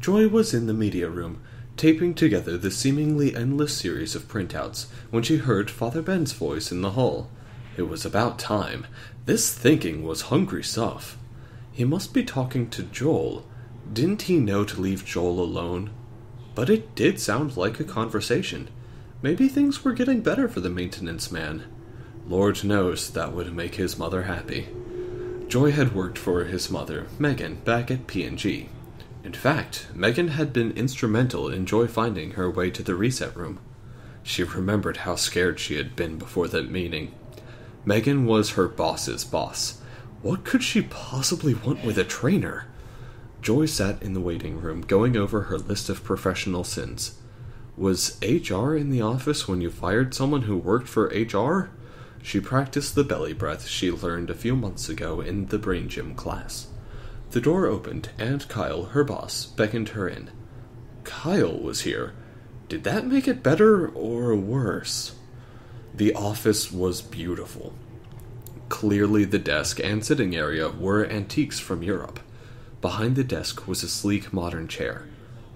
Joy was in the media room, taping together the seemingly endless series of printouts, when she heard Father Ben's voice in the hall. It was about time. This thinking was hungry stuff. He must be talking to Joel. Didn't he know to leave Joel alone? But it did sound like a conversation. Maybe things were getting better for the maintenance man. Lord knows that would make his mother happy. Joy had worked for his mother, Megan, back at P&G. In fact, Megan had been instrumental in Joy finding her way to the reset room. She remembered how scared she had been before that meeting. Megan was her boss's boss. What could she possibly want with a trainer? Joy sat in the waiting room, going over her list of professional sins. Was HR in the office when you fired someone who worked for HR? She practiced the belly breath she learned a few months ago in the brain gym class. The door opened, and Kyle, her boss, beckoned her in. Kyle was here. Did that make it better or worse? The office was beautiful. Clearly the desk and sitting area were antiques from Europe. Behind the desk was a sleek modern chair.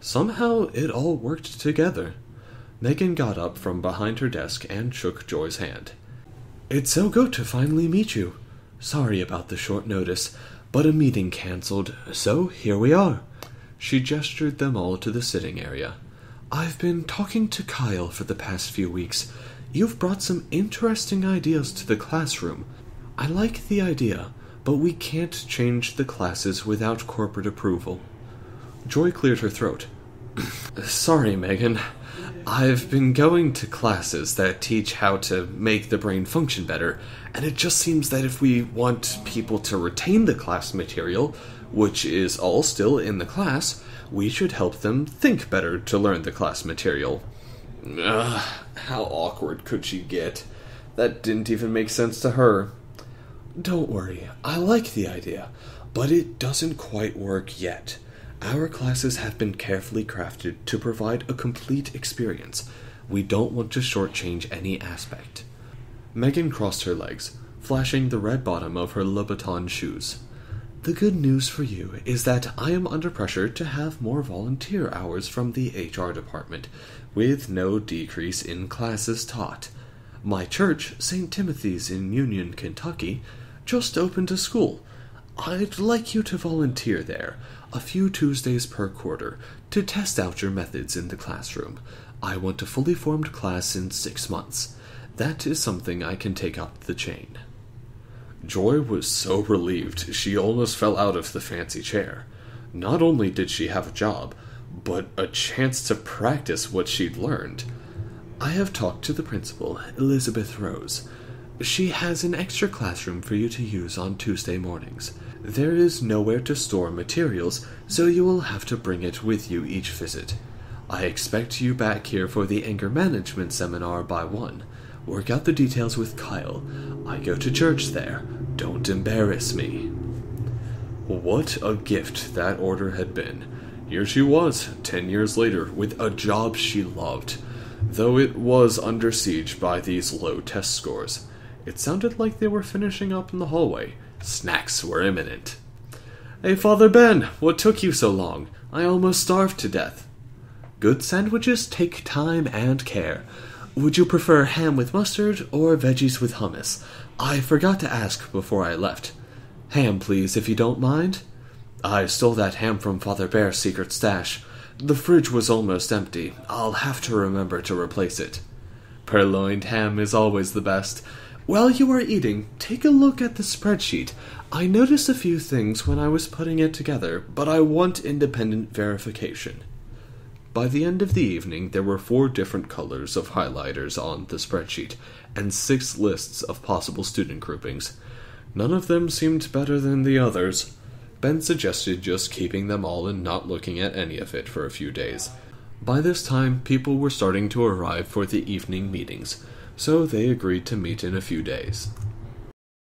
Somehow it all worked together. Megan got up from behind her desk and shook Joy's hand. It's so good to finally meet you. Sorry about the short notice, but a meeting cancelled, so here we are. She gestured them all to the sitting area. I've been talking to Kyle for the past few weeks. You've brought some interesting ideas to the classroom. I like the idea, but we can't change the classes without corporate approval. Joy cleared her throat. Sorry, Megan. I've been going to classes that teach how to make the brain function better, and it just seems that if we want people to retain the class material, which is all still in the class, we should help them think better to learn the class material. How awkward could she get? That didn't even make sense to her. Don't worry, I like the idea, but it doesn't quite work yet. Our classes have been carefully crafted to provide a complete experience. We don't want to shortchange any aspect. Megan crossed her legs, flashing the red bottom of her Louboutin shoes. The good news for you is that I am under pressure to have more volunteer hours from the HR department, with no decrease in classes taught. My church, St. Timothy's in Union, Kentucky, just opened a school. I'd like you to volunteer there, a few Tuesdays per quarter, to test out your methods in the classroom. I want a fully formed class in 6 months. That is something I can take up the chain. Joy was so relieved she almost fell out of the fancy chair. Not only did she have a job, but a chance to practice what she'd learned. I have talked to the principal, Elizabeth Rose. She has an extra classroom for you to use on Tuesday mornings. There is nowhere to store materials, so you will have to bring it with you each visit. I expect you back here for the anger management seminar by 1. Work out the details with Kyle. I go to church there. Don't embarrass me. What a gift that order had been. Here she was, 10 years later, with a job she loved, though it was under siege by these low test scores. It sounded like they were finishing up in the hallway. Snacks were imminent. Hey, Father Ben, what took you so long? I almost starved to death. Good sandwiches take time and care. Would you prefer ham with mustard or veggies with hummus? I forgot to ask before I left. Ham, please, if you don't mind. I stole that ham from Father Bear's secret stash. The fridge was almost empty. I'll have to remember to replace it. Purloined ham is always the best. While you are eating, take a look at the spreadsheet. I noticed a few things when I was putting it together, but I want independent verification. By the end of the evening, there were 4 different colors of highlighters on the spreadsheet, and 6 lists of possible student groupings. None of them seemed better than the others. Ben suggested just keeping them all and not looking at any of it for a few days. By this time, people were starting to arrive for the evening meetings, so they agreed to meet in a few days.